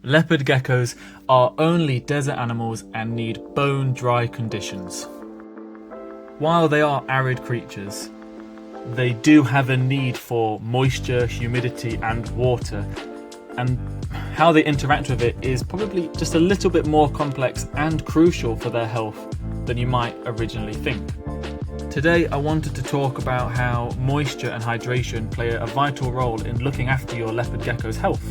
Leopard geckos are only desert animals and need bone-dry conditions. While they are arid creatures, they do have a need for moisture, humidity and water, and how they interact with it is probably just a little bit more complex and crucial for their health than you might originally think. Today I wanted to talk about how moisture and hydration play a vital role in looking after your leopard gecko's health.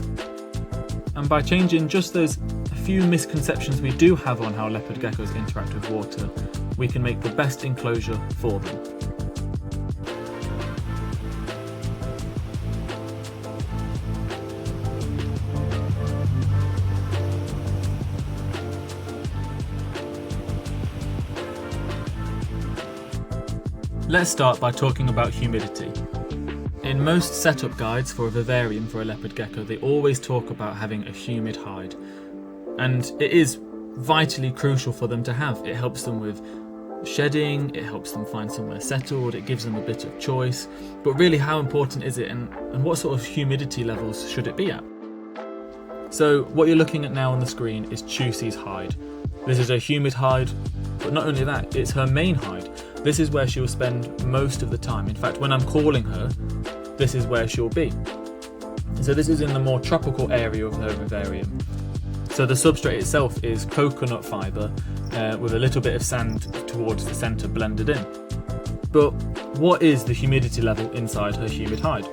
And by changing just those few misconceptions we do have on how leopard geckos interact with water, we can make the best enclosure for them. Let's start by talking about humidity. In most setup guides for a vivarium for a leopard gecko, they always talk about having a humid hide. And it is vitally crucial for them to have. It helps them with shedding, it helps them find somewhere settled, it gives them a bit of choice. But really, how important is it, and what sort of humidity levels should it be at? So what you're looking at now on the screen is Chusi's hide. This is a humid hide, but not only that, it's her main hide. This is where she will spend most of the time. In fact, when I'm calling her, this is where she'll be. So this is in the more tropical area of her vivarium. So the substrate itself is coconut fibre with a little bit of sand towards the centre blended in. But what is the humidity level inside her humid hide?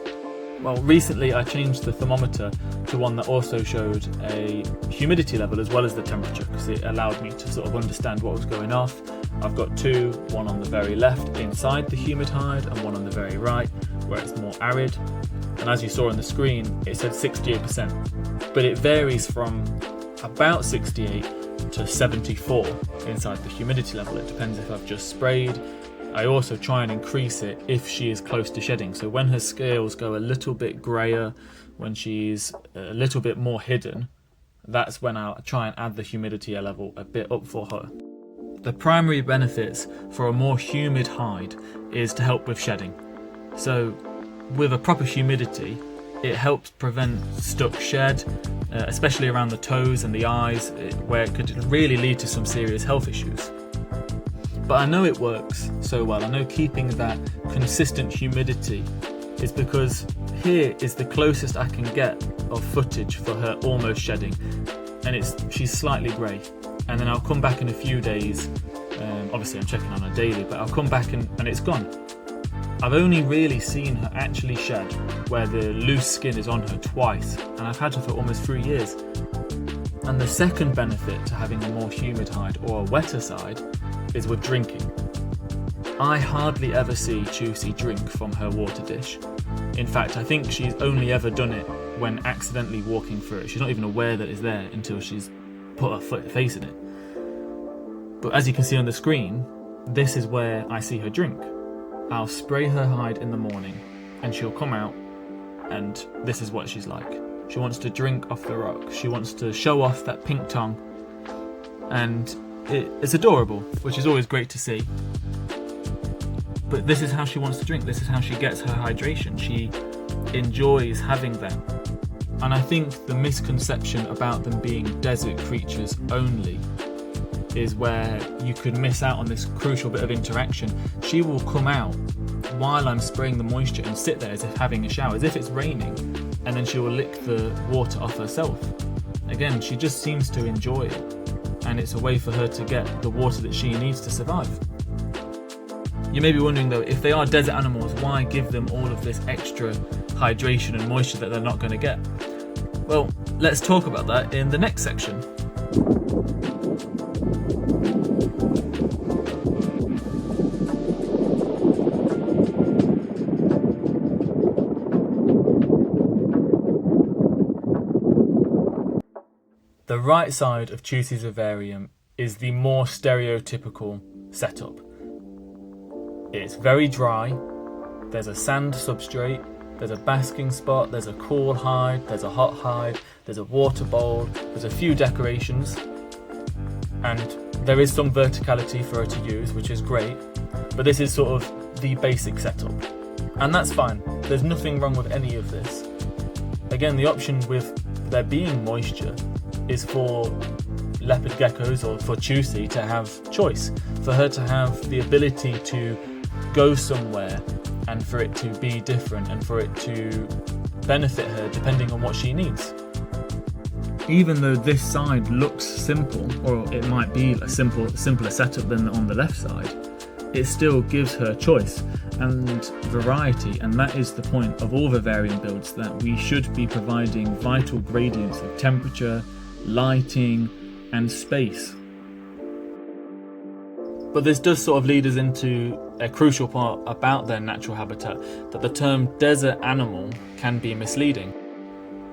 Well, recently I changed the thermometer to one that also showed a humidity level as well as the temperature, because it allowed me to sort of understand what was going off. I've got two, one on the very left inside the humid hide and one on the very right where it's more arid. And as you saw on the screen, it said 68%, but it varies from about 68 to 74 inside the humidity level. It depends if I've just sprayed. I also try and increase it if she is close to shedding. So when her scales go a little bit grayer, when she's a little bit more hidden, that's when I'll try and add the humidity level a bit up for her. The primary benefits for a more humid hide is to help with shedding. So with a proper humidity, it helps prevent stuck shed, especially around the toes and the eyes, where it could really lead to some serious health issues. But I know it works so well. I know keeping that consistent humidity is because here is the closest I can get of footage for her almost shedding, and she's slightly grey. And then I'll come back in a few days, obviously I'm checking on her daily, but I'll come back and it's gone. I've only really seen her actually shed where the loose skin is on her twice, and I've had her for almost 3 years. And the second benefit to having a more humid hide or a wetter side is with drinking. I hardly ever see Chusi drink from her water dish. In fact, I think she's only ever done it when accidentally walking through it. She's not even aware that it's there until she's put her face in it. But as you can see on the screen, this is where I see her drink. I'll spray her hide in the morning and she'll come out, and this is what she's like. She wants to drink off the rock. She wants to show off that pink tongue, and it's adorable, which is always great to see. But this is how she wants to drink. This is how she gets her hydration. She enjoys having them. And I think the misconception about them being desert creatures only is where you could miss out on this crucial bit of interaction. She will come out while I'm spraying the moisture and sit there as if having a shower, as if it's raining, and then she will lick the water off herself. Again, she just seems to enjoy it, and it's a way for her to get the water that she needs to survive. You may be wondering though, if they are desert animals, why give them all of this extra hydration and moisture that they're not going to get? Well, let's talk about that in the next section. The right side of Chusi's vivarium is the more stereotypical setup. It's very dry, there's a sand substrate, there's a basking spot, there's a cool hide, there's a hot hide, there's a water bowl, there's a few decorations, and there is some verticality for her to use, which is great, but this is sort of the basic setup. And that's fine, there's nothing wrong with any of this. Again, the option with there being moisture is for leopard geckos, or for Chusi, to have choice, for her to have the ability to go somewhere and for it to be different and for it to benefit her depending on what she needs. Even though this side looks simple, or it might be a simpler setup than on the left side, it still gives her choice and variety, and that is the point of all vivarium builds, that we should be providing vital gradients of temperature, lighting and space. But this does sort of lead us into a crucial part about their natural habitat, that the term desert animal can be misleading.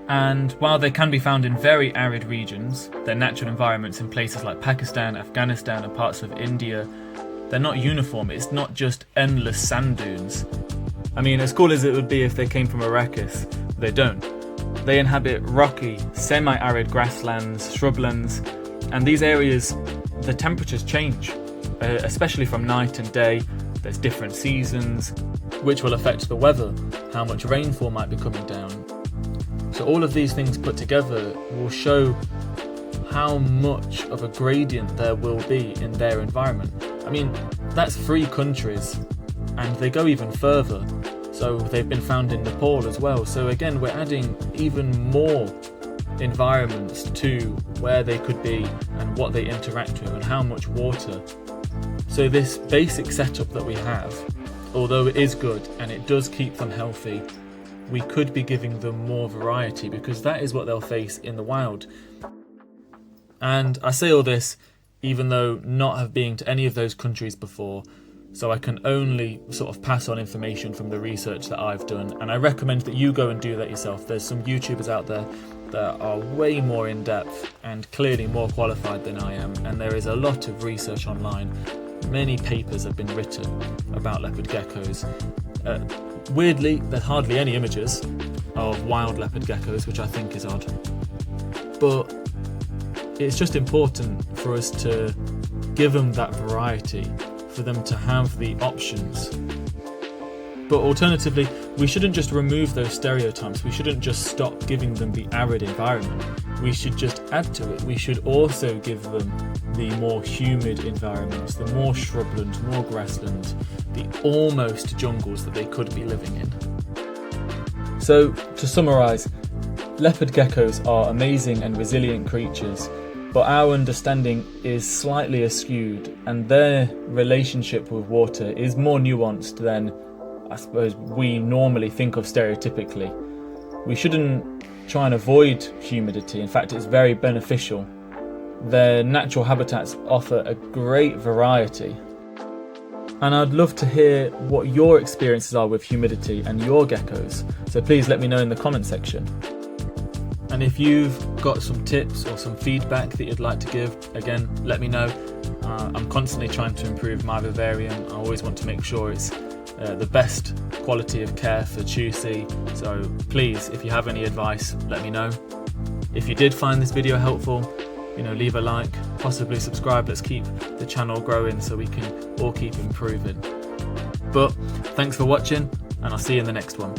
And while they can be found in very arid regions, their natural environments in places like Pakistan, Afghanistan and parts of India, they're not uniform. It's not just endless sand dunes. I mean, as cool as it would be if they came from Arrakis, they don't. They inhabit rocky, semi-arid grasslands, shrublands, and these areas, the temperatures change, especially from night and day. There's different seasons, which will affect the weather, how much rainfall might be coming down. So all of these things put together will show how much of a gradient there will be in their environment. I mean, that's 3 countries, and they go even further. So they've been found in Nepal as well. So again, we're adding even more environments to where they could be and what they interact with and how much water. So this basic setup that we have, although it is good and it does keep them healthy, we could be giving them more variety, because that is what they'll face in the wild. And I say all this even though not have been to any of those countries before, so I can only sort of pass on information from the research that I've done, and I recommend that you go and do that yourself. There's some YouTubers out there that are way more in depth and clearly more qualified than I am, and there is a lot of research online. Many papers have been written about leopard geckos. Weirdly, there's hardly any images of wild leopard geckos, which I think is odd. But it's just important for us to give them that variety, for them to have the options. But alternatively, we shouldn't just remove those stereotypes. We shouldn't just stop giving them the arid environment. We should just add to it. We should also give them the more humid environments, the more shrubland, more grassland, the almost jungles that they could be living in. So, to summarise, leopard geckos are amazing and resilient creatures, but our understanding is slightly askewed, and their relationship with water is more nuanced than I suppose we normally think of stereotypically. We shouldn't try and avoid humidity. In fact, it's very beneficial. Their natural habitats offer a great variety. And I'd love to hear what your experiences are with humidity and your geckos, so please let me know in the comment section. And if you've got some tips or some feedback that you'd like to give, again, let me know. I'm constantly trying to improve my vivarium. I always want to make sure it's the best quality of care for Chusi, so please, if you have any advice, let me know. If you did find this video helpful, leave a like, possibly subscribe. Let's keep the channel growing so we can all keep improving. But thanks for watching, and I'll see you in the next one.